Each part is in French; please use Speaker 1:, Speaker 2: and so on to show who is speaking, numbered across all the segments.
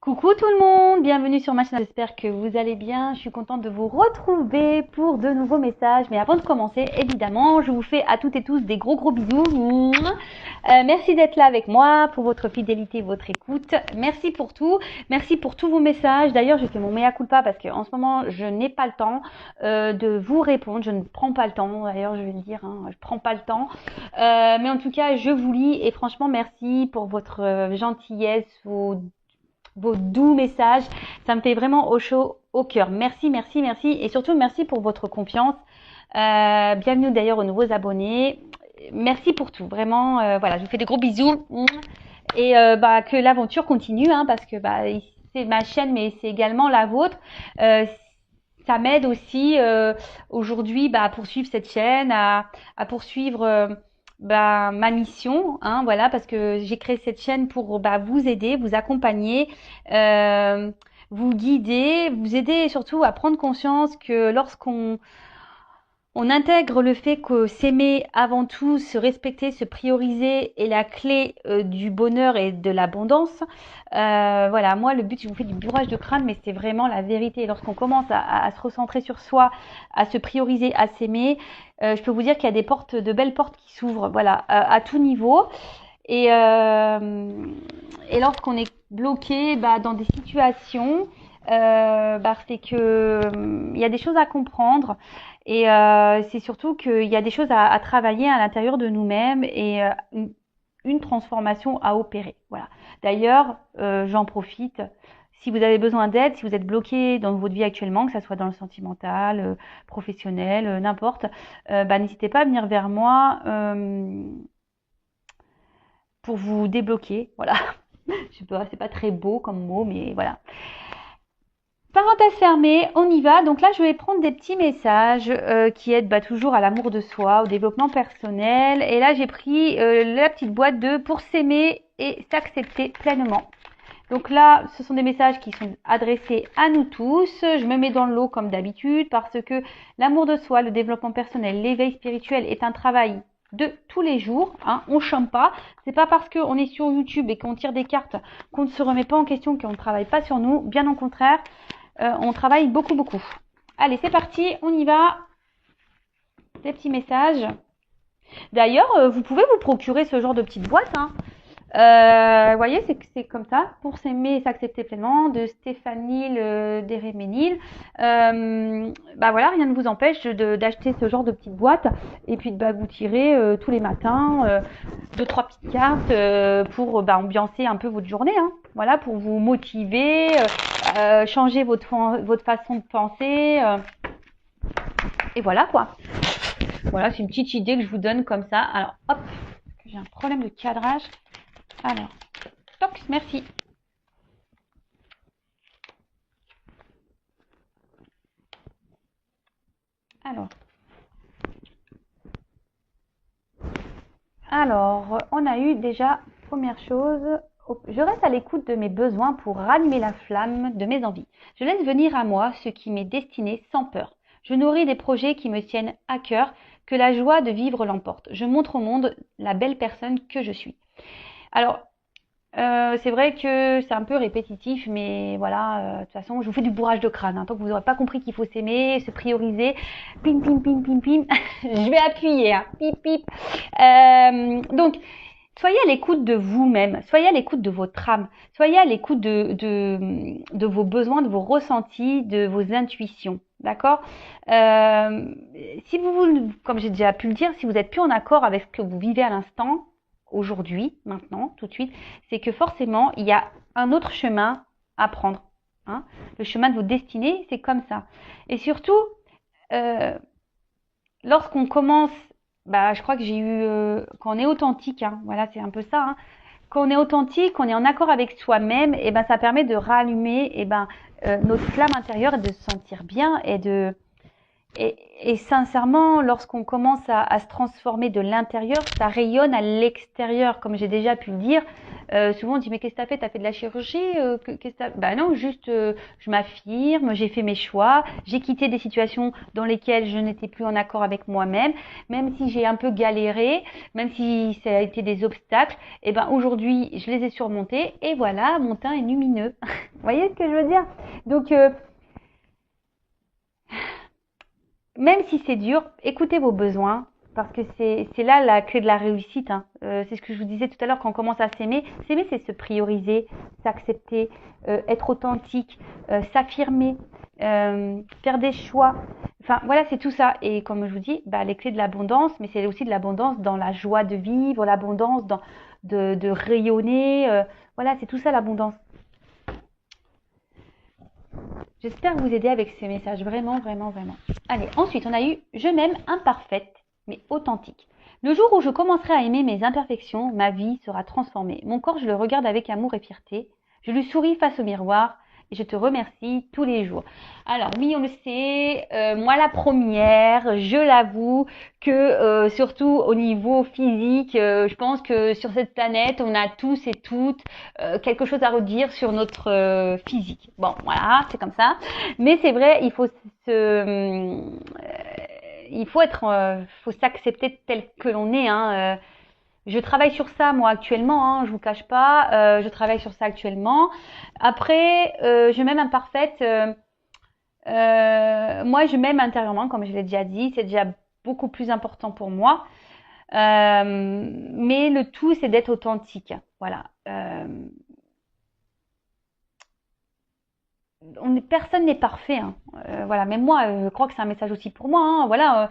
Speaker 1: Coucou tout le monde, bienvenue sur ma chaîne, j'espère que vous allez bien. Je suis contente de vous retrouver pour de nouveaux messages. Mais avant de commencer, évidemment, je vous fais à toutes et tous des gros bisous. Merci d'être là avec moi, pour votre fidélité, votre écoute. Merci pour tout, merci pour tous vos messages. D'ailleurs, je fais mon mea culpa parce qu'en ce moment, je n'ai pas le temps de vous répondre. Je ne prends pas le temps, d'ailleurs, je vais le dire, je prends pas le temps. Mais en tout cas, je vous lis et franchement, merci pour votre gentillesse, vos doux messages. Ça me fait vraiment au chaud au cœur. Merci. Et surtout, merci pour votre confiance. Bienvenue d'ailleurs aux nouveaux abonnés. Merci pour tout. Vraiment, voilà, je vous fais des gros bisous. Et que l'aventure continue, parce que c'est ma chaîne, mais c'est également la vôtre. Ça m'aide aussi aujourd'hui à poursuivre cette chaîne, à poursuivre ma mission, voilà, parce que j'ai créé cette chaîne pour vous aider, vous accompagner, vous guider, vous aider surtout à prendre conscience que lorsqu'on intègre le fait que s'aimer avant tout, se respecter, se prioriser est la clé du bonheur et de l'abondance. Voilà, moi le but, je vous fais du bourrage de crâne, mais c'est vraiment la vérité. Lorsqu'on commence à se recentrer sur soi, à se prioriser, à s'aimer, je peux vous dire qu'il y a de belles portes qui s'ouvrent, voilà, à tout niveau. Et lorsqu'on est bloqué dans des situations, c'est que il y a des choses à comprendre et c'est surtout qu'il y a des choses à travailler à l'intérieur de nous-mêmes et une transformation à opérer. Voilà. D'ailleurs, j'en profite. Si vous avez besoin d'aide, si vous êtes bloqué dans votre vie actuellement, que ça soit dans le sentimental, professionnel, n'importe, n'hésitez pas à venir vers moi pour vous débloquer. Voilà. Je sais pas, c'est pas très beau comme mot, mais voilà. Parenthèse fermée, on y va. Donc là, je vais prendre des petits messages qui aident toujours à l'amour de soi, au développement personnel. Et là, j'ai pris la petite boîte de pour s'aimer et s'accepter pleinement. Donc là, ce sont des messages qui sont adressés à nous tous. Je me mets dans le lot comme d'habitude parce que l'amour de soi, le développement personnel, l'éveil spirituel est un travail de tous les jours. On chôme pas. C'est pas parce qu'on est sur YouTube et qu'on tire des cartes qu'on ne se remet pas en question, qu'on ne travaille pas sur nous. Bien au contraire. On travaille beaucoup. Allez, c'est parti, on y va. Des petits messages. D'ailleurs, vous pouvez vous procurer ce genre de petite boîte. Vous voyez, c'est comme ça. Pour s'aimer et s'accepter pleinement, de Stéphanie Deréménil. Voilà, rien ne vous empêche d'acheter ce genre de petite boîte et puis de vous tirer tous les matins 2-3 petites cartes pour ambiancer un peu votre journée. Voilà, pour vous motiver, changer votre façon de penser. Et voilà quoi. Voilà, c'est une petite idée que je vous donne comme ça. Alors, hop, j'ai un problème de cadrage. Alors, toc, merci. Alors, on a eu déjà, première chose, je reste à l'écoute de mes besoins pour rallumer la flamme de mes envies. Je laisse venir à moi ce qui m'est destiné sans peur. Je nourris des projets qui me tiennent à cœur, que la joie de vivre l'emporte. Je montre au monde la belle personne que je suis. Alors, c'est vrai que c'est un peu répétitif, mais voilà, de toute façon, je vous fais du bourrage de crâne. Tant que vous n'aurez pas compris qu'il faut s'aimer, se prioriser, pim, je vais appuyer, pip, pip. Donc, soyez à l'écoute de vous-même, soyez à l'écoute de votre âme, soyez à l'écoute de vos besoins, de vos ressentis, de vos intuitions. D'accord. Si vous, comme j'ai déjà pu le dire, si vous n'êtes plus en accord avec ce que vous vivez à l'instant, aujourd'hui, maintenant, tout de suite, c'est que forcément, il y a un autre chemin à prendre. Le chemin de vos destinées, c'est comme ça. Et surtout, lorsqu'on commence, je crois que j'ai eu, quand on est authentique, voilà, c'est un peu ça. Quand on est authentique, on est en accord avec soi-même, et ça permet de rallumer notre flamme intérieure et de se sentir bien et de Et sincèrement, lorsqu'on commence à se transformer de l'intérieur, ça rayonne à l'extérieur, comme j'ai déjà pu le dire. Souvent on dit mais qu'est-ce que t'as fait? T'as fait de la chirurgie? Qu'est-ce que bah non, juste je m'affirme, j'ai fait mes choix, j'ai quitté des situations dans lesquelles je n'étais plus en accord avec moi-même, même si j'ai un peu galéré, même si ça a été des obstacles, et ben aujourd'hui je les ai surmontés et voilà, mon teint est lumineux. Vous voyez ce que je veux dire? Donc même si c'est dur, écoutez vos besoins, parce que c'est là la clé de la réussite. Hein. C'est ce que je vous disais tout à l'heure quand on commence à s'aimer. S'aimer, c'est se prioriser, s'accepter, être authentique, s'affirmer, faire des choix. Enfin, voilà, c'est tout ça. Et comme je vous dis, bah, les clés de l'abondance, mais c'est aussi de l'abondance dans la joie de vivre, l'abondance de rayonner. Voilà, c'est tout ça l'abondance. J'espère vous aider avec ces messages, vraiment, vraiment, vraiment. Allez, ensuite, on a eu « Je m'aime imparfaite, mais authentique ». Le jour où je commencerai à aimer mes imperfections, ma vie sera transformée. Mon corps, je le regarde avec amour et fierté. Je lui souris face au miroir et je te remercie tous les jours. Alors oui, on le sait, moi la première, je l'avoue que surtout au niveau physique, je pense que sur cette planète, on a tous et toutes quelque chose à redire sur notre physique. Bon, voilà, c'est comme ça. Mais c'est vrai, il faut être, faut s'accepter tel que l'on est. Hein. Je travaille sur ça moi actuellement, hein, je vous cache pas. Je travaille sur ça actuellement. Après, je m'aime imparfaite. Moi, je m'aime intérieurement, comme je l'ai déjà dit. C'est déjà beaucoup plus important pour moi. Mais le tout, c'est d'être authentique. Voilà. Personne n'est parfait. Hein. Voilà. Même moi, je crois que c'est un message aussi pour moi. Hein. Voilà.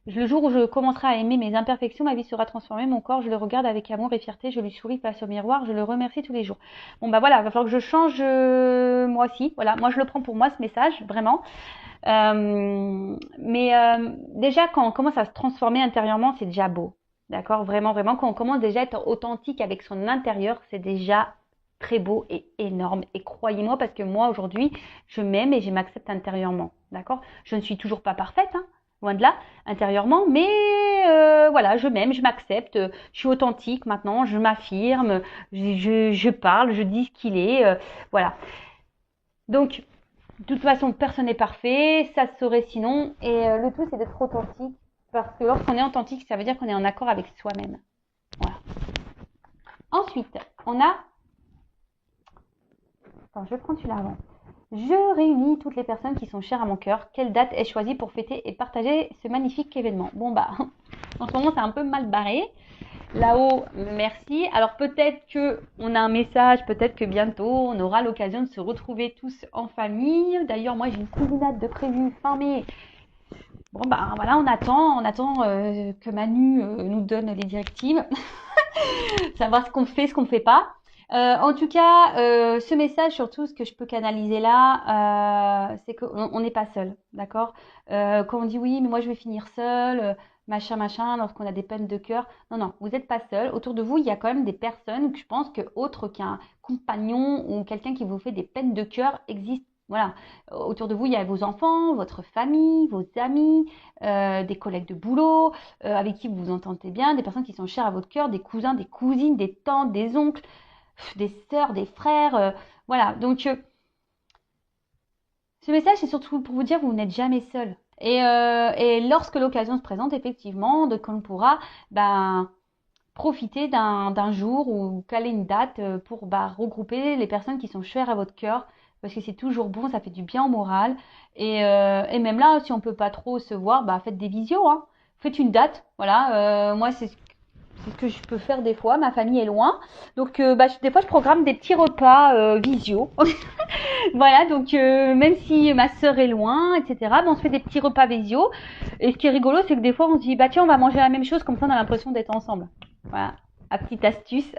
Speaker 1: Le jour où je commencerai à aimer mes imperfections, ma vie sera transformée. Mon corps, je le regarde avec amour et fierté. Je lui souris face au miroir. Je le remercie tous les jours. Bon, bah voilà. Il va falloir que je change moi aussi. Voilà. Moi, je le prends pour moi, ce message, vraiment. Déjà, quand on commence à se transformer intérieurement, c'est déjà beau. D'accord? Vraiment, vraiment. Quand on commence déjà à être authentique avec son intérieur, c'est déjà très beau et énorme. Et croyez-moi, parce que moi, aujourd'hui, je m'aime et je m'accepte intérieurement. D'accord? Je ne suis toujours pas parfaite, hein, loin de là, intérieurement, mais voilà, je m'aime, je m'accepte, je suis authentique maintenant, je m'affirme, je parle, je dis ce qu'il est, voilà. Donc, de toute façon, personne n'est parfait, ça se saurait sinon, et le tout, c'est d'être authentique, parce que lorsqu'on est authentique, ça veut dire qu'on est en accord avec soi-même. Voilà. Ensuite, on a... Attends, je vais prendre celui-là avant. Je réunis toutes les personnes qui sont chères à mon cœur. Quelle date est choisie pour fêter et partager ce magnifique événement? Bon bah, en ce moment c'est un peu mal barré. Là-haut, merci. Alors peut-être que on a un message, peut-être que bientôt on aura l'occasion de se retrouver tous en famille. D'ailleurs, moi j'ai une cousinade de prévu fin mai. Bon bah voilà, on attend que Manu nous donne les directives, savoir ce qu'on fait, ce qu'on fait pas. En tout cas, ce message, surtout, ce que je peux canaliser là, c'est qu'on n'est pas seul, d'accord? Quand on dit oui, mais moi je vais finir seul, machin, lorsqu'on a des peines de cœur. Non, non, vous n'êtes pas seul. Autour de vous, il y a quand même des personnes que je pense que autre qu'un compagnon ou quelqu'un qui vous fait des peines de cœur existent. Voilà. Autour de vous, il y a vos enfants, votre famille, vos amis, des collègues de boulot, avec qui vous vous entendez bien, des personnes qui sont chères à votre cœur, des cousins, des cousines, des tantes, des oncles, des sœurs, des frères. Voilà. Donc, ce message, c'est surtout pour vous dire que vous n'êtes jamais seul. Et lorsque l'occasion se présente, effectivement, de qu'on pourra profiter d'un jour ou caler une date pour regrouper les personnes qui sont chères à votre cœur. Parce que c'est toujours bon, ça fait du bien au moral. Et même là, si on peut pas trop se voir, faites des visios. Hein. Faites une date. Voilà. Moi, c'est ce que je peux faire des fois. Ma famille est loin. Donc, des fois, je programme des petits repas visio. Voilà, donc même si ma sœur est loin, etc., on se fait des petits repas visio. Et ce qui est rigolo, c'est que des fois, on se dit, tiens, on va manger la même chose, comme ça, on a l'impression d'être ensemble. Voilà, la petite astuce.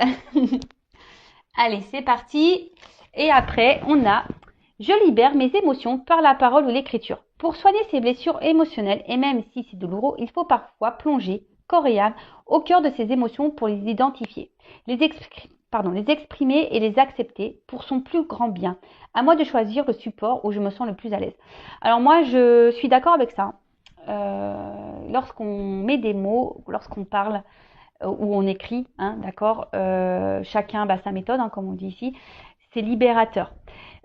Speaker 1: Allez, c'est parti. Et après, on a « Je libère mes émotions par la parole ou l'écriture. Pour soigner ces blessures émotionnelles, et même si c'est douloureux, il faut parfois plonger, corps et âme, au cœur de ces émotions pour les identifier, les exprimer et les accepter pour son plus grand bien. À moi de choisir le support où je me sens le plus à l'aise. » Alors moi, je suis d'accord avec ça. lorsqu'on met des mots, lorsqu'on parle ou on écrit, hein, d'accord, chacun sa méthode, hein, comme on dit ici, c'est libérateur.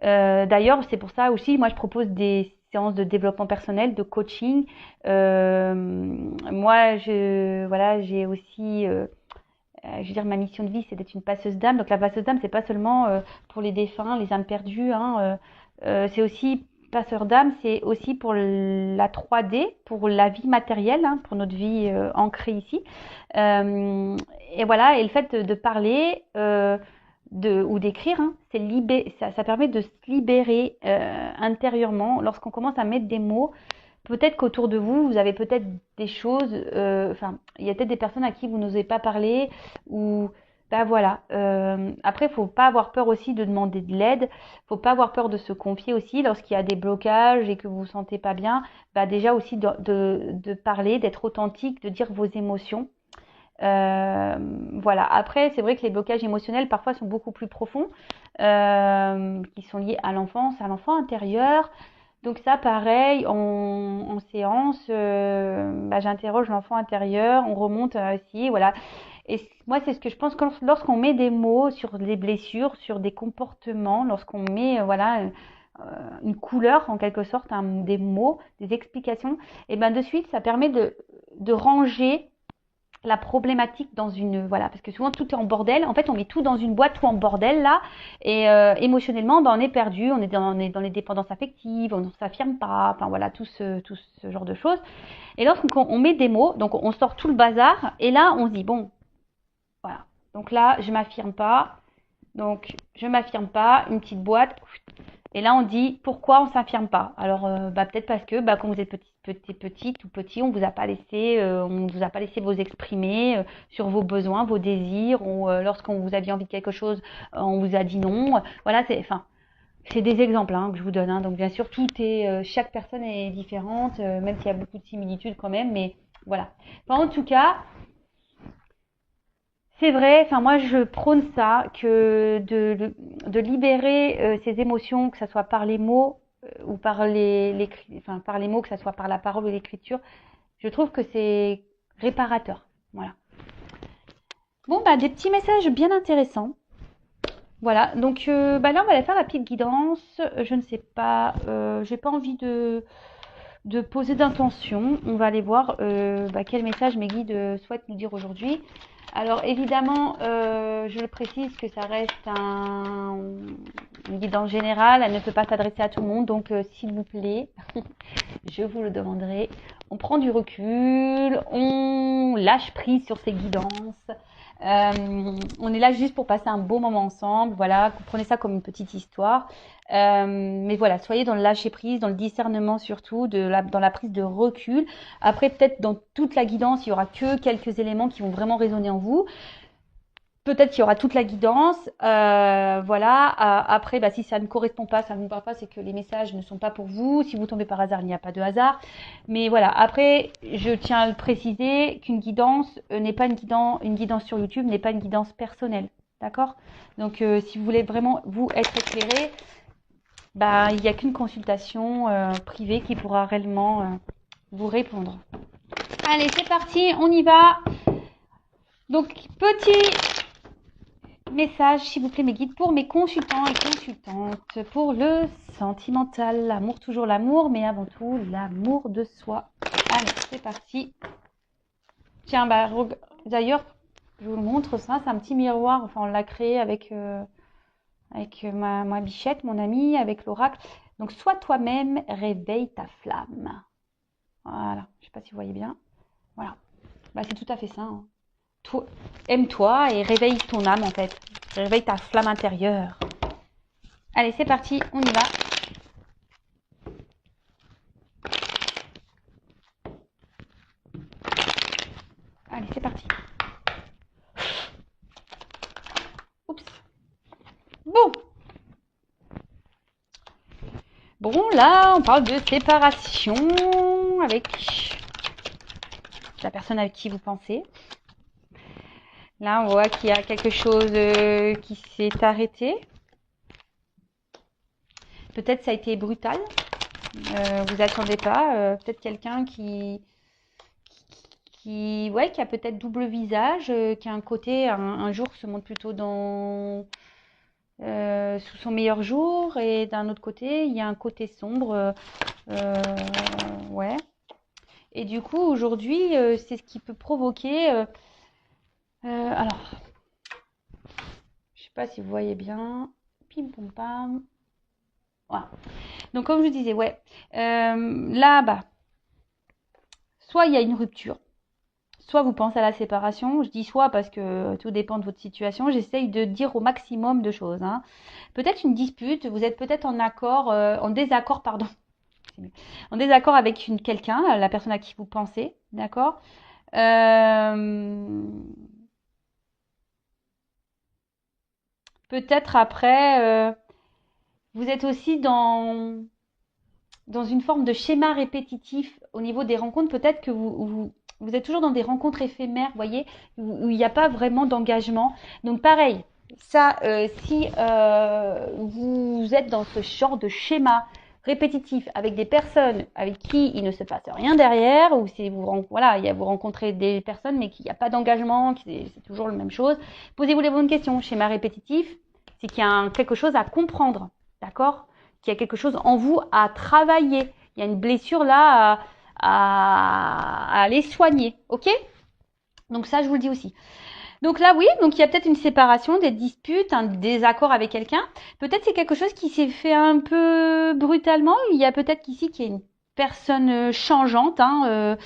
Speaker 1: D'ailleurs, c'est pour ça aussi, moi je propose des séances de développement personnel, de coaching. Moi, j'ai aussi, je veux dire, ma mission de vie, c'est d'être une passeuse d'âme. Donc la passeuse d'âme, c'est pas seulement pour les défunts, les âmes perdues, hein, c'est aussi passeur d'âme, c'est aussi pour la 3D, pour la vie matérielle, hein, pour notre vie ancrée ici. Et voilà, et le fait de parler ou d'écrire, hein, ça permet de se libérer intérieurement. Lorsqu'on commence à mettre des mots, peut-être qu'autour de vous, vous avez peut-être des choses, il y a peut-être des personnes à qui vous n'osez pas parler, ou voilà. Après, faut pas avoir peur aussi de demander de l'aide, faut pas avoir peur de se confier aussi lorsqu'il y a des blocages et que vous vous sentez pas bien. Déjà aussi de parler, d'être authentique, de dire vos émotions. Voilà. Après, c'est vrai que les blocages émotionnels parfois sont beaucoup plus profonds, qui sont liés à l'enfance, à l'enfant intérieur. Donc ça, pareil, en séance, j'interroge l'enfant intérieur, on remonte aussi, voilà. Et moi, c'est ce que je pense que lorsqu'on met des mots sur les blessures, sur des comportements, lorsqu'on met, une couleur en quelque sorte, des mots, des explications, et de suite, ça permet de ranger la problématique dans une, voilà, parce que souvent tout est en bordel. En fait, on met tout dans une boîte, tout en bordel là, et émotionnellement, on est perdu, on est dans les dépendances affectives, on ne s'affirme pas, enfin voilà, tout ce genre de choses. Et lorsqu'on met des mots, donc on sort tout le bazar, et là, on se dit bon, voilà. Donc là, je m'affirme pas. Donc, je m'affirme pas, une petite boîte. Et là, on dit pourquoi on s'affirme pas. Alors, peut-être parce que quand vous êtes petite ou petit, on vous a pas laissé vous exprimer sur vos besoins, vos désirs, ou lorsqu'on vous aviez envie de quelque chose, on vous a dit non. Voilà, c'est des exemples que je vous donne. Donc, bien sûr, chaque personne est différente, même s'il y a beaucoup de similitudes quand même. Mais voilà. En tout cas, c'est vrai, moi je prône ça, que de libérer ces émotions, que ce soit par les mots ou par par les mots, que ce soit par la parole ou l'écriture, je trouve que c'est réparateur. Voilà. Bon, des petits messages bien intéressants. Voilà, donc là on va aller faire la petite guidance. Je ne sais pas, j'ai pas envie de poser d'intention. On va aller voir quel message mes guides souhaitent nous dire aujourd'hui. Alors évidemment, je le précise que ça reste une guidance générale, elle ne peut pas s'adresser à tout le monde, donc s'il vous plaît, je vous le demanderai, on prend du recul, on lâche prise sur ces guidances, on est là juste pour passer un beau moment ensemble, voilà, prenez ça comme une petite histoire. Mais voilà, soyez dans le lâcher prise, dans le discernement surtout, dans la prise de recul. Après, peut-être dans toute la guidance, il y aura que quelques éléments qui vont vraiment résonner en vous. Peut-être qu'il y aura toute la guidance, voilà. Après, si ça ne correspond pas, ça ne vous parle pas, c'est que les messages ne sont pas pour vous. Si vous tombez par hasard, il n'y a pas de hasard. Mais voilà. Après, je tiens à le préciser qu'une guidance n'est pas une guidance sur YouTube n'est pas une guidance personnelle, d'accord? Donc, si vous voulez vraiment vous être éclairé, il n'y a qu'une consultation privée qui pourra réellement vous répondre. Allez, c'est parti, on y va. Donc, petit message, s'il vous plaît, mes guides, pour mes consultants et consultantes, pour le sentimental, l'amour, toujours l'amour, mais avant tout, l'amour de soi. Allez, c'est parti. Tiens, d'ailleurs, je vous le montre, ça, c'est un petit miroir, on l'a créé avec ma bichette, mon amie, avec l'oracle. Donc, sois toi-même, réveille ta flamme. Voilà, je ne sais pas si vous voyez bien. Voilà, c'est tout à fait ça. Aime-toi et réveille ton âme en fait. Réveille ta flamme intérieure. Allez, c'est parti, on y va. Allez, c'est parti. Oups. Bon, là, on parle de séparation avec la personne avec qui vous pensez. Là, on voit qu'il y a quelque chose qui s'est arrêté. Peut-être ça a été brutal. Vous attendez pas. Peut-être quelqu'un ouais, qui a peut-être double visage, qui a un côté, un jour se montre plutôt sous son meilleur jour, et d'un autre côté, il y a un côté sombre. Ouais. Et du coup, aujourd'hui, c'est ce qui peut provoquer. Alors, je sais pas si vous voyez bien. Pim pom pam. Voilà. Donc, comme je disais, ouais. Là, bah, soit il y a une rupture, soit vous pensez à la séparation. Je dis soit parce que tout dépend de votre situation. J'essaye de dire au maximum de choses, hein. Peut-être une dispute, vous êtes peut-être en désaccord, pardon. En désaccord avec quelqu'un, la personne à qui vous pensez, d'accord. Peut-être après, vous êtes aussi dans une forme de schéma répétitif au niveau des rencontres. Peut-être que vous êtes toujours dans des rencontres éphémères, vous voyez, où il n'y a pas vraiment d'engagement. Donc pareil, ça, si vous êtes dans ce genre de schéma répétitif avec des personnes avec qui il ne se passe rien derrière, ou si vous rencontrez des personnes mais qu'il n'y a pas d'engagement, c'est toujours la même chose, posez-vous les bonnes questions. Schéma répétitif, c'est qu'il y a quelque chose à comprendre, d'accord, qu'il y a quelque chose en vous à travailler. Il y a une blessure là à aller soigner, ok? Donc ça, je vous le dis aussi. Donc là, oui, donc il y a peut-être une séparation, des disputes, un désaccord avec quelqu'un. Peut-être c'est quelque chose qui s'est fait un peu brutalement. Il y a peut-être qu'ici qu'il y a une personne changeante, hein,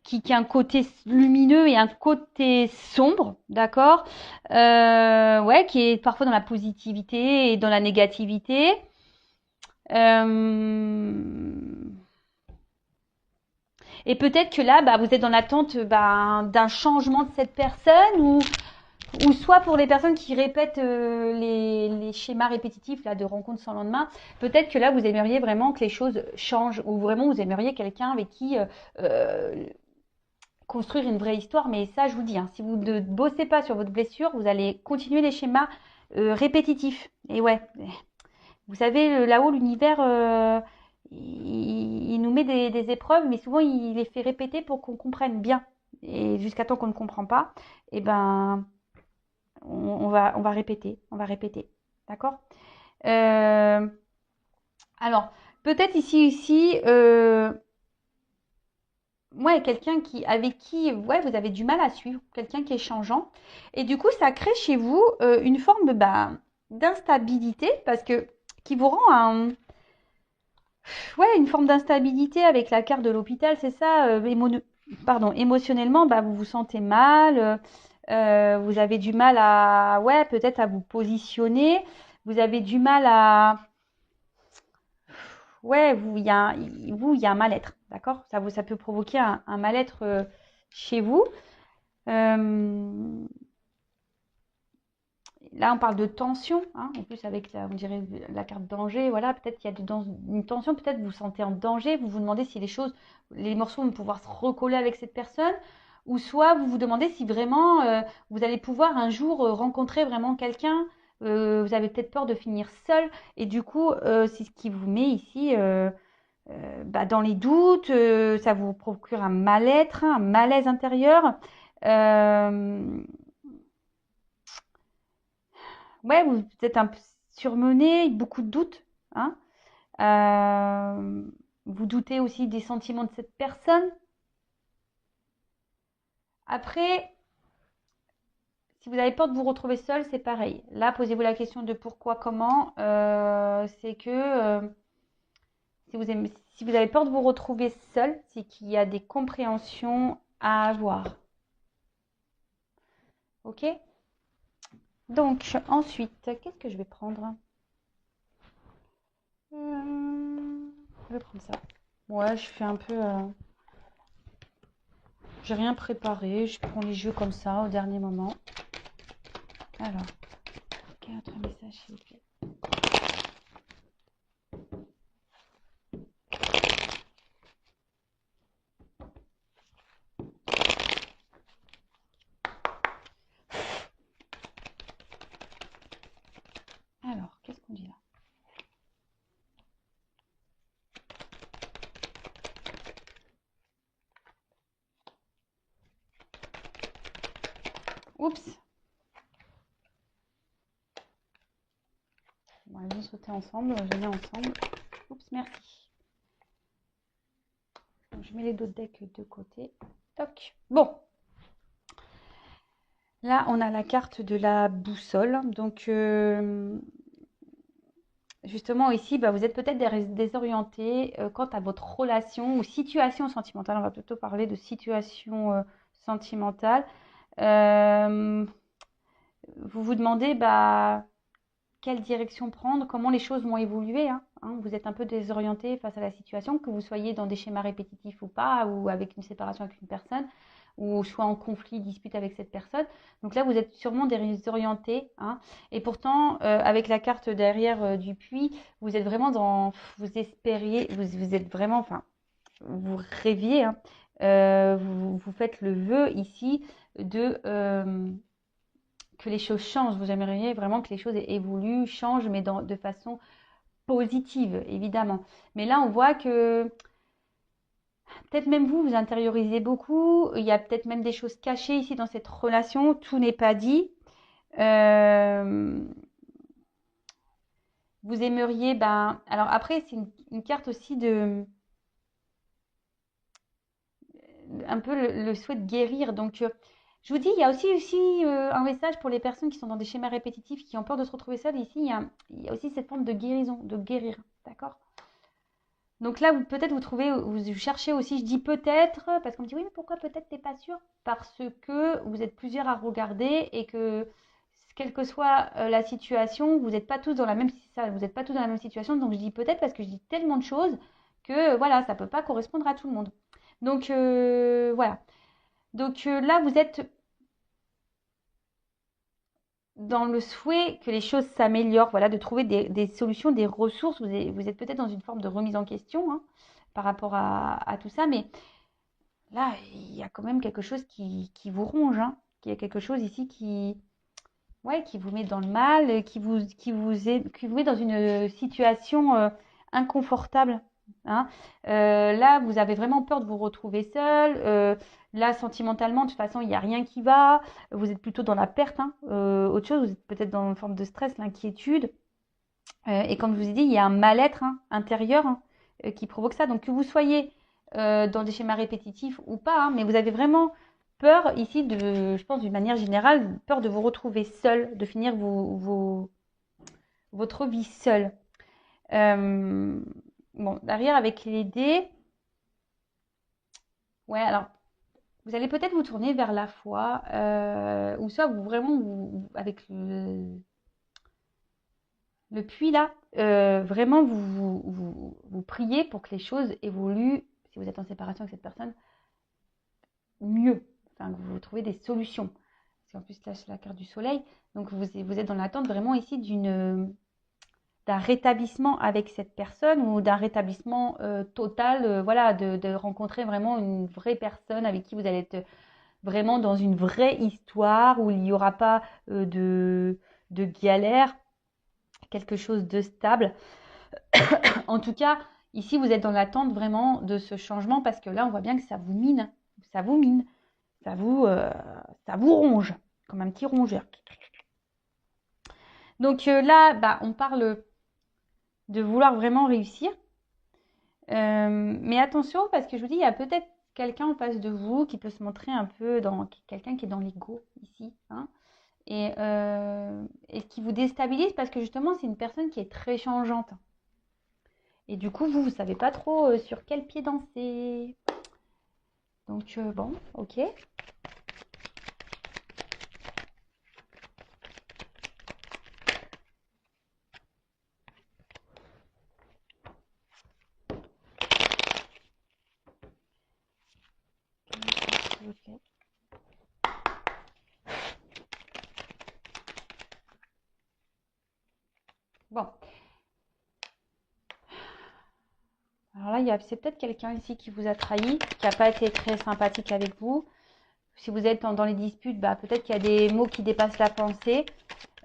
Speaker 1: qui a un côté lumineux et un côté sombre, d'accord, ouais, qui est parfois dans la positivité et dans la négativité. Et peut-être que là, bah, vous êtes dans l'attente d'un changement de cette personne, ou soit pour les personnes qui répètent les schémas répétitifs là, de rencontres sans lendemain, peut-être que là, vous aimeriez vraiment que les choses changent, ou vraiment vous aimeriez quelqu'un avec qui construire une vraie histoire. Mais ça, je vous dis, hein, si vous ne bossez pas sur votre blessure, vous allez continuer les schémas répétitifs. Et ouais, vous savez, là-haut, l'univers, il nous met des épreuves, mais souvent, il les fait répéter pour qu'on comprenne bien. Et jusqu'à temps qu'on ne comprend pas, eh ben, on va répéter, on va répéter. D'accord. Alors, peut-être ici, ouais, quelqu'un avec qui ouais, vous avez du mal à suivre, quelqu'un qui est changeant. Et du coup, ça crée chez vous une forme d'instabilité, parce que qui vous rend ouais, une forme d'instabilité avec la carte de l'hôpital, c'est ça. Émotionnellement, bah, vous vous sentez mal. Vous avez du mal ouais, peut-être à vous positionner. Vous avez du mal ouais, il y a un mal-être, d'accord? Ça peut provoquer un mal-être chez vous. Euh, Là, on parle de tension, hein, en plus avec on dirait la carte danger, voilà, peut-être qu'il y a une tension, peut-être vous vous sentez en danger, vous vous demandez si les morceaux vont pouvoir se recoller avec cette personne, ou soit vous vous demandez si vraiment vous allez pouvoir un jour rencontrer vraiment quelqu'un. Vous avez peut-être peur de finir seul, et du coup, c'est ce qui vous met ici dans les doutes. Ça vous procure un mal-être, un malaise intérieur. Euh, ouais, vous êtes un peu surmené, beaucoup de doutes, hein. Euh, Vous doutez aussi des sentiments de cette personne. Après, si vous avez peur de vous retrouver seul, c'est pareil. Là, posez-vous la question de pourquoi, comment. C'est que si vous avez peur de vous retrouver seul, c'est qu'il y a des compréhensions à avoir. Ok? Donc, ensuite, qu'est-ce que je vais prendre? Je vais prendre ça. Ouais, je fais un peu. J'ai rien préparé, je prends les jeux comme ça au dernier moment. Alors, quel autre message s'il vous plaît? Alors, qu'est-ce qu'on dit là? Oups. Bon, ils vont sauter ensemble. Je les mets ensemble. Oups, merci. Donc, je mets les deux decks de côté. Toc. Bon. Là, on a la carte de la boussole. Donc, justement, ici, bah, vous êtes peut-être désorienté quant à votre relation ou situation sentimentale. On va plutôt parler de situation sentimentale. Vous vous demandez bah, quelle direction prendre, comment les choses vont évoluer. Hein. Vous êtes un peu désorienté face à la situation, que vous soyez dans des schémas répétitifs ou pas, ou avec une séparation avec une personne, ou soit en conflit, dispute avec cette personne. Donc là, vous êtes sûrement désorienté. Hein. Et pourtant, avec la carte derrière du puits, vous êtes vraiment dans... Vous espériez, vous êtes vraiment... Enfin, vous rêviez. Hein. Vous faites le vœu ici de... que les choses changent. Vous aimeriez vraiment que les choses évoluent, changent, mais de façon positive, évidemment. Mais là, on voit que peut-être même vous, vous intériorisez beaucoup. Il y a peut-être même des choses cachées ici dans cette relation. Tout n'est pas dit. Vous aimeriez, ben, alors après, c'est une carte aussi de un peu le souhait de guérir. Donc, je vous dis, il y a aussi un message pour les personnes qui sont dans des schémas répétitifs, qui ont peur de se retrouver seules. Ici, il y a aussi cette forme de guérison, de guérir. D'accord? Donc là, peut-être vous cherchez aussi, je dis peut-être, parce qu'on me dit oui, mais pourquoi peut-être t'es pas sûr? Parce que vous êtes plusieurs à regarder et que quelle que soit la situation, vous n'êtes pas tous dans la même vous n'êtes pas tous dans la même situation. Donc je dis peut-être parce que je dis tellement de choses que voilà, ça peut pas correspondre à tout le monde. Donc voilà. Donc là, vous êtes dans le souhait que les choses s'améliorent, voilà, de trouver des solutions, des ressources. Vous êtes peut-être dans une forme de remise en question hein, par rapport à tout ça, mais là, il y a quand même quelque chose qui vous ronge. Hein. Il y a quelque chose ici ouais, qui vous met dans le mal, qui vous met dans une situation inconfortable. Hein. Là, vous avez vraiment peur de vous retrouver seul. Là, sentimentalement, de toute façon, il n'y a rien qui va. Vous êtes plutôt dans la perte. Hein. Autre chose, vous êtes peut-être dans une forme de stress, l'inquiétude. Et comme je vous ai dit, il y a un mal-être hein, intérieur hein, qui provoque ça. Donc, que vous soyez dans des schémas répétitifs ou pas, hein, mais vous avez vraiment peur ici, je pense d'une manière générale, peur de vous retrouver seul, de finir votre vie seul. Bon, derrière avec les dés, ouais, alors vous allez peut-être vous tourner vers la foi, ou soit avec le puits là, vraiment vous priez pour que les choses évoluent, si vous êtes en séparation avec cette personne, mieux, enfin que vous trouvez des solutions. Parce qu'en plus là c'est la carte du soleil, donc vous êtes dans l'attente vraiment ici d'un rétablissement avec cette personne ou d'un rétablissement total, voilà, de rencontrer vraiment une vraie personne avec qui vous allez être vraiment dans une vraie histoire où il n'y aura pas de galère, quelque chose de stable. En tout cas, ici, vous êtes dans l'attente vraiment de ce changement parce que là, on voit bien que ça vous mine, ça vous mine, ça vous ronge, comme un petit rongeur. Donc là, bah, on parle de vouloir vraiment réussir. Mais attention, parce que je vous dis, il y a peut-être quelqu'un en face de vous qui peut se montrer un peu dans quelqu'un qui est dans l'ego ici. Hein, et qui vous déstabilise parce que justement, c'est une personne qui est très changeante. Et du coup, vous ne savez pas trop sur quel pied danser. Donc, bon, ok. Ok. Bon. Alors là, c'est peut-être quelqu'un ici qui vous a trahi, qui n'a pas été très sympathique avec vous. Si vous êtes dans les disputes, bah, peut-être qu'il y a des mots qui dépassent la pensée.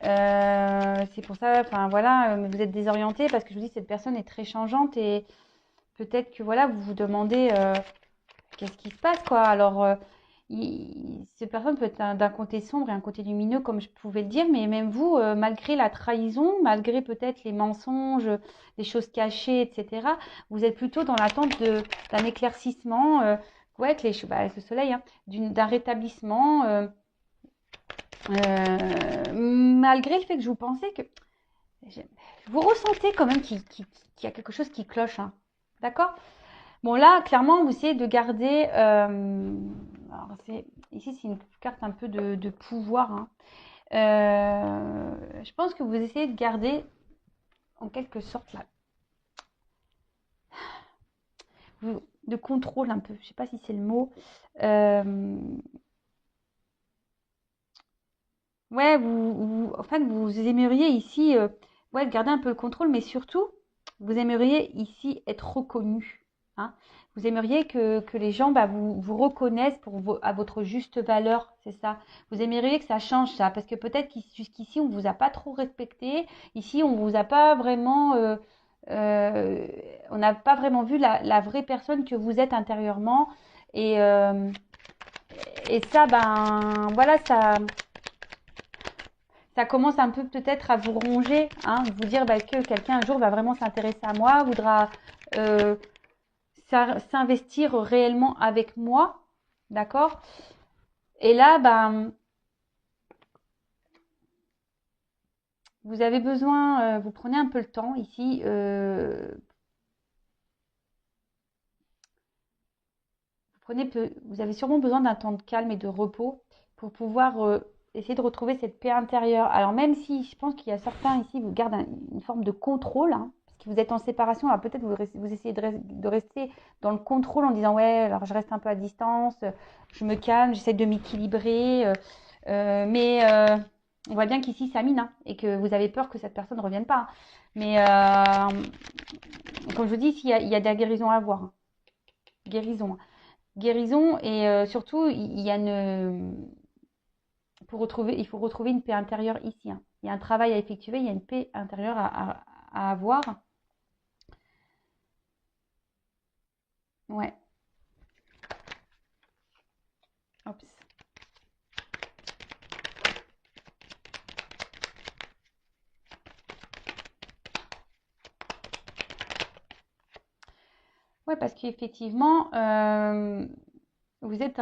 Speaker 1: C'est pour ça, enfin voilà, vous êtes désorienté parce que je vous dis, cette personne est très changeante et peut-être que voilà, vous vous demandez qu'est-ce qui se passe quoi. Alors, cette personne peut être d'un côté sombre et un côté lumineux, comme je pouvais le dire, mais même vous, malgré la trahison, malgré peut-être les mensonges, les choses cachées, etc., vous êtes plutôt dans l'attente d'un éclaircissement, ouais, avec avec le soleil, hein, d'un rétablissement, malgré le fait que je vous pensais que vous ressentez quand même qu'il y a quelque chose qui cloche, hein. D'accord? Bon, là, clairement, vous essayez de garder. Alors ici, c'est une carte un peu de pouvoir, hein. Je pense que vous essayez de garder, en quelque sorte, là, de contrôle un peu. Je ne sais pas si c'est le mot. Euh, ouais, en fait, vous aimeriez ici, ouais, garder un peu le contrôle, mais surtout, vous aimeriez ici être reconnu, hein. Vous aimeriez que les gens vous reconnaissent à votre juste valeur, c'est ça. Vous aimeriez que ça change ça, parce que peut-être jusqu'ici, on vous a pas trop respecté. Ici, on vous a pas vraiment, euh, on n'a pas vraiment vu la vraie personne que vous êtes intérieurement. Et, euh, et ça, ben, voilà, ça commence un peu peut-être à vous ronger, hein, vous dire que quelqu'un un jour va vraiment s'intéresser à moi, voudra euh, s'investir réellement avec moi, d'accord? Et là, ben, vous avez besoin, vous prenez un peu le temps ici, vous avez sûrement besoin d'un temps de calme et de repos pour pouvoir essayer de retrouver cette paix intérieure. Alors même si je pense qu'il y a certains ici, vous gardent une forme de contrôle, hein, parce que vous êtes en séparation, alors peut-être vous essayez de rester dans le contrôle en disant ouais, alors je reste un peu à distance, je me calme, j'essaie de m'équilibrer, mais on voit bien qu'ici ça mine, hein, et que vous avez peur que cette personne ne revienne pas, hein. Mais comme je vous dis, il y a de la guérison à avoir, hein. Guérison, hein. Guérison et surtout, il y a il faut retrouver une paix intérieure ici, hein. Il y a un travail à effectuer, il y a une paix intérieure à avoir. Ouais. Oups. Ouais, parce qu'effectivement, vous êtes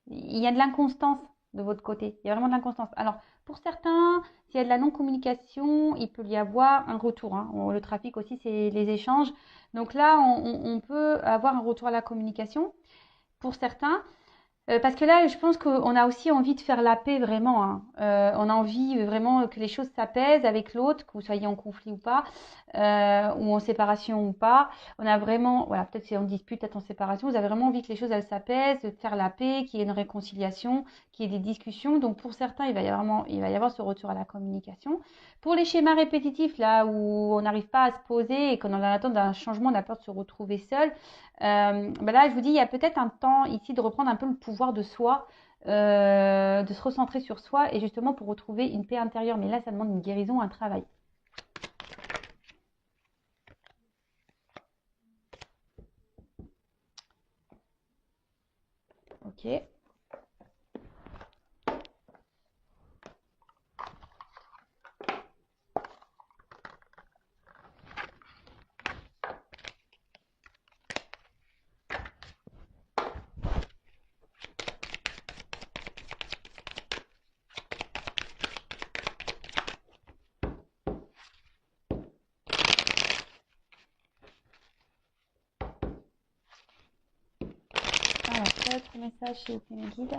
Speaker 1: il y a de l'inconstance de votre côté. Il y a vraiment de l'inconstance. Alors, pour certains, s'il y a de la non-communication, il peut y avoir un retour, hein. Le trafic aussi, c'est les échanges. Donc là, on peut avoir un retour à la communication pour certains. Parce que là, je pense qu'on a aussi envie de faire la paix vraiment, hein. On a envie vraiment que les choses s'apaisent avec l'autre, que vous soyez en conflit ou pas, ou en séparation ou pas. On a vraiment, voilà, peut-être si on dispute, peut-être en séparation, vous avez vraiment envie que les choses elles s'apaisent, de faire la paix, qu'il y ait une réconciliation, qu'il y ait des discussions. Donc pour certains, il va y avoir ce retour à la communication. Pour les schémas répétitifs, là où on n'arrive pas à se poser et qu'on est en attente d'un changement, on a peur de se retrouver seul. Là, je vous dis, il y a peut-être un temps ici de reprendre un peu le pouvoir de soi, de se recentrer sur soi et justement pour retrouver une paix intérieure. Mais là, ça demande une guérison, un travail. Ok. Alors, quel autre message chez mes guides?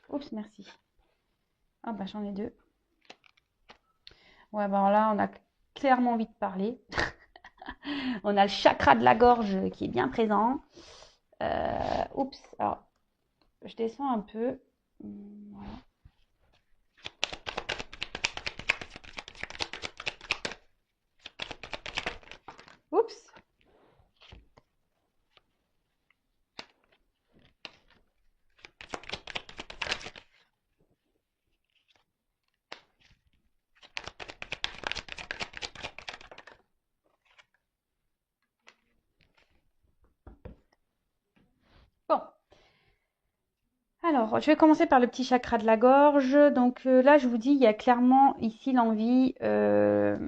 Speaker 1: Oups, merci. Ah bah j'en ai deux. Ouais, bah là, on a clairement envie de parler. On a le chakra de la gorge qui est bien présent. Oups, alors je descends un peu. Voilà. Oups. Alors, je vais commencer par le petit chakra de la gorge. Donc là, je vous dis, il y a clairement ici l'envie de,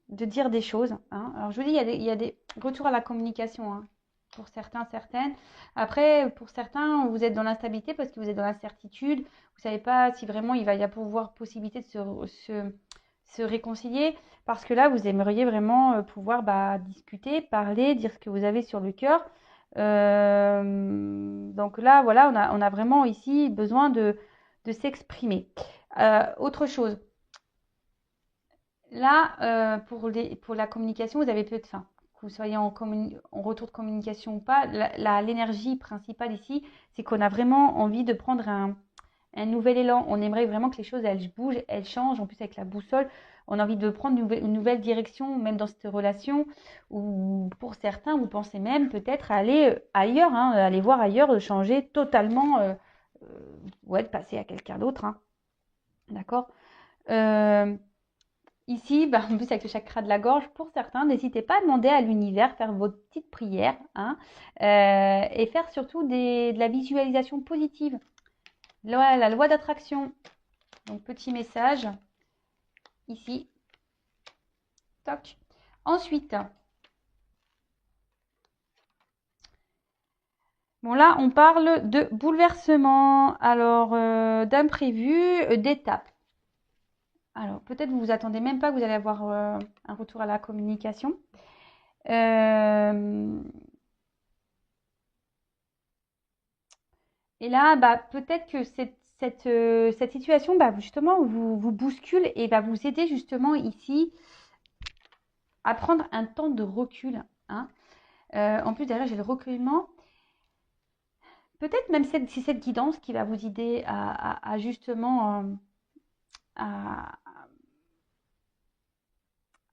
Speaker 1: de dire des choses, hein. Alors, je vous dis, il y a des retours à la communication, hein, pour certains, certaines. Après, pour certains, vous êtes dans l'instabilité parce que vous êtes dans l'incertitude. Vous ne savez pas si vraiment il va y avoir possibilité de se réconcilier. Parce que là, vous aimeriez vraiment pouvoir discuter, parler, dire ce que vous avez sur le cœur. Donc là, voilà, on a vraiment ici besoin de s'exprimer. Autre chose. Là, pour la communication, vous avez peut-être faim. Que vous soyez en retour de communication ou pas, l'énergie principale ici, c'est qu'on a vraiment envie de prendre un nouvel élan. On aimerait vraiment que les choses, elles bougent, elles changent. En plus, avec la boussole, on a envie de prendre une nouvelle direction, même dans cette relation. Ou pour certains, vous pensez même peut-être aller ailleurs, hein, aller voir ailleurs, changer totalement, ouais, de passer à quelqu'un d'autre, hein. D'accord. Ici, en plus avec le chakra de la gorge, pour certains, n'hésitez pas à demander à l'univers, faire votre petite prière, hein, et faire surtout de la visualisation positive. La loi d'attraction. Donc, petit message ici. Toc. Ensuite, bon là, on parle de bouleversement, alors d'imprévu, d'étapes. Alors, peut-être vous vous attendez même pas que vous allez avoir un retour à la communication. Et là, peut-être que cette situation, justement, vous bouscule et va vous aider justement ici à prendre un temps de recul, hein. En plus, derrière, j'ai le recueillement. Peut-être même c'est cette guidance qui va vous aider à justement à,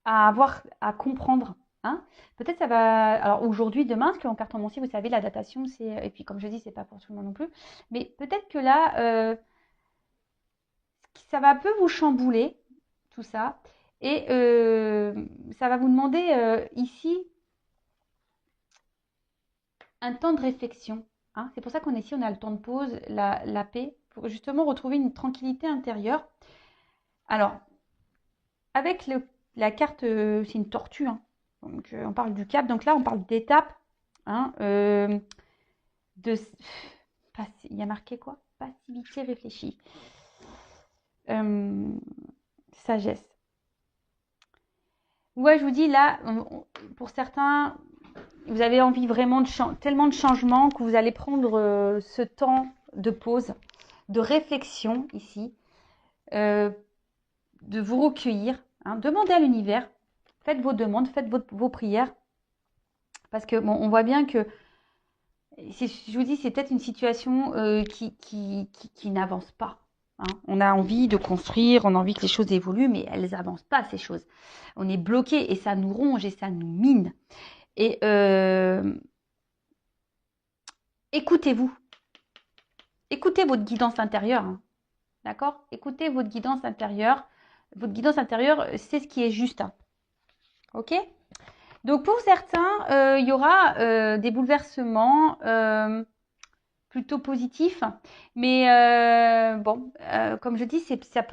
Speaker 1: à comprendre, hein. Peut-être ça va. Alors aujourd'hui, demain, parce qu'en cartomancie, vous savez, la datation, c'est. Et puis, comme je dis, c'est pas pour tout le monde non plus. Mais peut-être que là, ça va un peu vous chambouler, tout ça. Et ça va vous demander ici un temps de réflexion, hein. C'est pour ça qu'on est ici, on a le temps de pause, la paix, pour justement retrouver une tranquillité intérieure. Alors, avec la carte, c'est une tortue, hein. Donc, on parle du cap. Donc là, on parle d'étapes, hein, il y a marqué quoi? Passivité réfléchie. Sagesse. Ouais, je vous dis là, pour certains, vous avez envie vraiment tellement de changements que vous allez prendre ce temps de pause, de réflexion ici, de vous recueillir, hein. Demandez à l'univers, faites vos demandes, faites vos prières, parce que bon, on voit bien que, je vous dis, c'est peut-être une situation qui n'avance pas, hein. On a envie de construire, on a envie que les choses évoluent, mais elles n'avancent pas, ces choses. On est bloqué et ça nous ronge et ça nous mine. Et écoutez-vous. Écoutez votre guidance intérieure, hein. D'accord? Écoutez votre guidance intérieure. Votre guidance intérieure, c'est ce qui est juste, hein. Ok? Donc pour certains, il y aura des bouleversements plutôt positifs. Mais bon, comme je dis, ça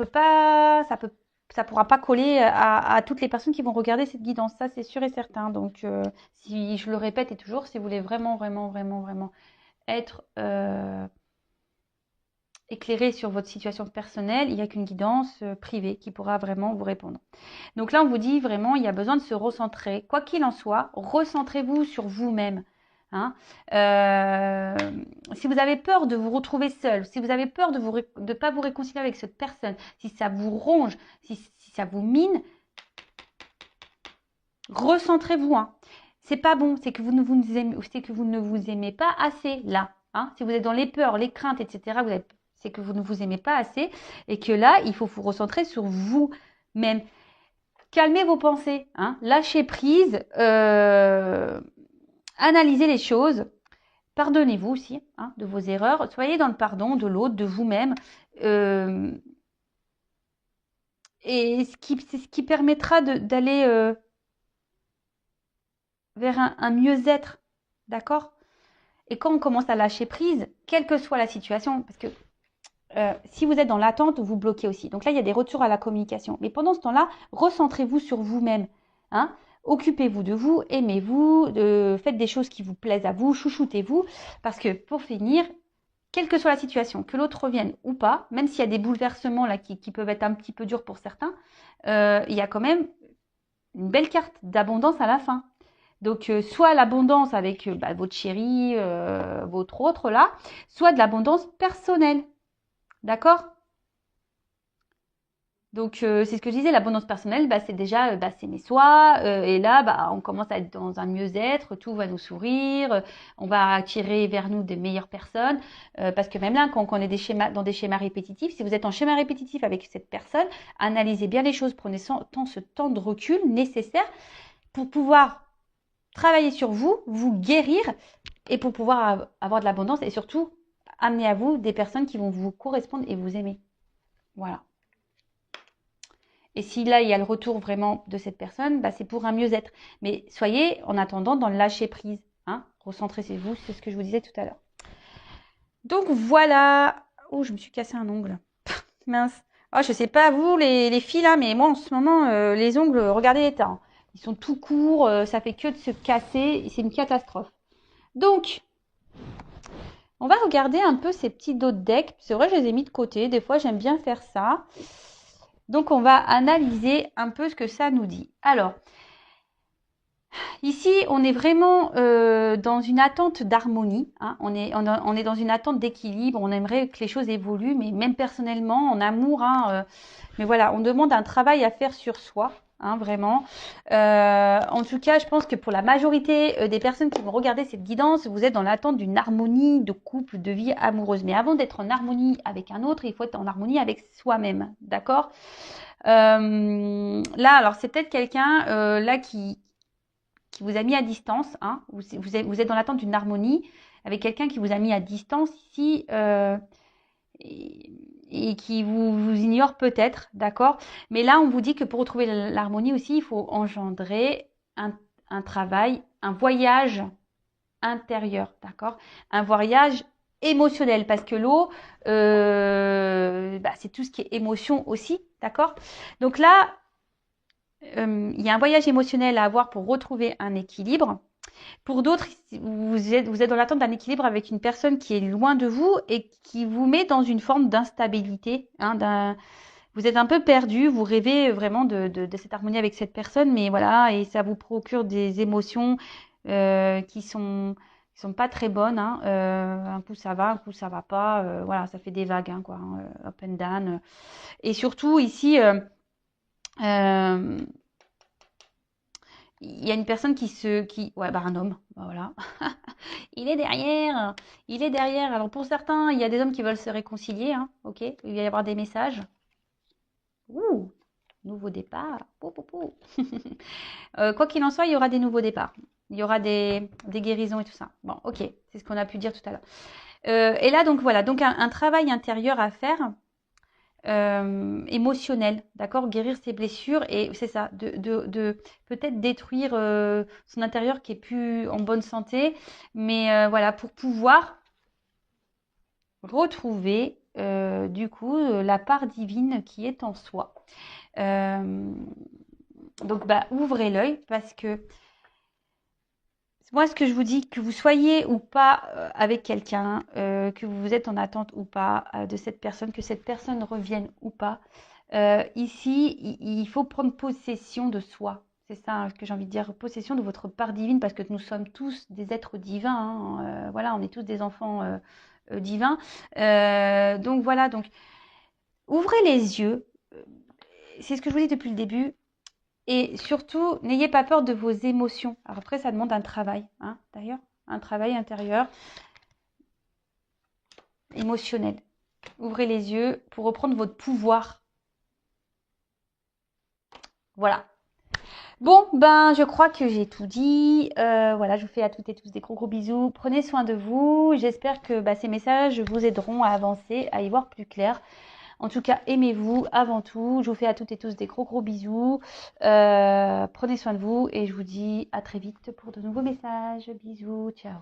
Speaker 1: pourra pas coller à toutes les personnes qui vont regarder cette guidance. Ça, c'est sûr et certain. Donc, si je le répète et toujours, si vous voulez vraiment, vraiment, vraiment, vraiment être éclairé sur votre situation personnelle, il n'y a qu'une guidance privée qui pourra vraiment vous répondre. Donc là, on vous dit vraiment, il y a besoin de se recentrer. Quoi qu'il en soit, recentrez-vous sur vous-même, hein. Si vous avez peur de vous retrouver seul, si vous avez peur de ne pas vous réconcilier avec cette personne, si ça vous ronge, si ça vous mine, recentrez-vous, hein. C'est pas bon, c'est que vous ne vous aimez pas assez là, hein. Si vous êtes dans les peurs, les craintes, etc., c'est que vous ne vous aimez pas assez et que là, il faut vous recentrer sur vous-même. Calmez vos pensées, hein. Lâchez prise, analysez les choses, pardonnez-vous aussi, hein, de vos erreurs, soyez dans le pardon de l'autre, de vous-même, et c'est ce qui permettra d'aller vers un mieux-être, d'accord? Et quand on commence à lâcher prise, quelle que soit la situation, parce que si vous êtes dans l'attente, vous bloquez aussi. Donc là, il y a des retours à la communication. Mais pendant ce temps-là, recentrez-vous sur vous-même. Hein. Occupez-vous de vous, aimez-vous, faites des choses qui vous plaisent à vous, chouchoutez-vous. Parce que pour finir, quelle que soit la situation, que l'autre revienne ou pas, même s'il y a des bouleversements là qui peuvent être un petit peu durs pour certains, il y a quand même une belle carte d'abondance à la fin. Donc, soit l'abondance avec votre chéri, votre autre là, soit de l'abondance personnelle. D'accord? Donc, c'est ce que je disais, l'abondance personnelle, c'est déjà s'aimer soi. Et là, on commence à être dans un mieux-être, tout va nous sourire, on va attirer vers nous des meilleures personnes. Parce que même là, quand on est dans des schémas répétitifs, si vous êtes en schéma répétitif avec cette personne, analysez bien les choses, prenez ce temps de recul nécessaire pour pouvoir travailler sur vous, vous guérir et pour pouvoir avoir de l'abondance et surtout amener à vous des personnes qui vont vous correspondre et vous aimer. Voilà. Et si là, il y a le retour vraiment de cette personne, c'est pour un mieux-être. Mais soyez en attendant dans le lâcher-prise. Hein. Recentrez-vous, c'est ce que je vous disais tout à l'heure. Donc voilà. Oh, je me suis cassé un ongle. Mince. Oh, je sais pas vous, les filles là, mais moi en ce moment, les ongles, regardez l'état. Hein. Ils sont tout courts, ça fait que de se casser. C'est une catastrophe. Donc, on va regarder un peu ces petits dos de deck. C'est vrai, je les ai mis de côté. Des fois, j'aime bien faire ça. Donc, on va analyser un peu ce que ça nous dit. Alors, ici, on est vraiment dans une attente d'harmonie. Hein. On est dans une attente d'équilibre. On aimerait que les choses évoluent, mais même personnellement, en amour. Hein, mais voilà, on demande un travail à faire sur soi. Hein, vraiment. En tout cas, je pense que pour la majorité des personnes qui vont regarder cette guidance, vous êtes dans l'attente d'une harmonie de couple, de vie amoureuse. Mais avant d'être en harmonie avec un autre, il faut être en harmonie avec soi-même. D'accord? Là, alors c'est peut-être quelqu'un là qui vous a mis à distance. Hein, vous êtes dans l'attente d'une harmonie avec quelqu'un qui vous a mis à distance ici. Et qui vous ignore peut-être, d'accord? Mais là, on vous dit que pour retrouver l'harmonie aussi, il faut engendrer un travail, un voyage intérieur, d'accord? Un voyage émotionnel, parce que l'eau, c'est tout ce qui est émotion aussi, d'accord? Donc là, il y a un voyage émotionnel à avoir pour retrouver un équilibre. Pour d'autres, vous êtes dans l'attente d'un équilibre avec une personne qui est loin de vous et qui vous met dans une forme d'instabilité. Hein, vous êtes un peu perdu, vous rêvez vraiment de cette harmonie avec cette personne, mais voilà, et ça vous procure des émotions qui sont pas très bonnes. Hein. Un coup ça va, un coup ça va pas. Voilà, ça fait des vagues, hein, quoi, hein, up and down. Et surtout ici, il y a une personne un homme, voilà. Il est derrière, il est derrière. Alors pour certains, il y a des hommes qui veulent se réconcilier, hein, ok. Il va y avoir des messages. Ouh, nouveau départ. Pou, pou, pou. Quoi qu'il en soit, il y aura des nouveaux départs. Il y aura des guérisons et tout ça. Bon, ok, c'est ce qu'on a pu dire tout à l'heure. Et là, donc voilà, donc un travail intérieur à faire. Émotionnel, d'accord, guérir ses blessures et c'est ça, de peut-être détruire son intérieur qui est plus en bonne santé, mais voilà, pour pouvoir retrouver du coup la part divine qui est en soi. Donc ouvrez l'œil parce que moi, ce que je vous dis, que vous soyez ou pas avec quelqu'un, que vous êtes en attente ou pas de cette personne, que cette personne revienne ou pas, ici, il faut prendre possession de soi. C'est ça hein, que j'ai envie de dire, possession de votre part divine, parce que nous sommes tous des êtres divins. Hein, voilà, on est tous des enfants divins. Donc voilà, donc ouvrez les yeux. C'est ce que je vous dis depuis le début. Et surtout, n'ayez pas peur de vos émotions. Alors après, ça demande un travail, hein, d'ailleurs, un travail intérieur, émotionnel. Ouvrez les yeux pour reprendre votre pouvoir. Voilà. Bon, je crois que j'ai tout dit. Voilà, je vous fais à toutes et tous des gros bisous. Prenez soin de vous. J'espère que ces messages vous aideront à avancer, à y voir plus clair. En tout cas, aimez-vous avant tout. Je vous fais à toutes et tous des gros bisous. Prenez soin de vous et je vous dis à très vite pour de nouveaux messages. Bisous, ciao.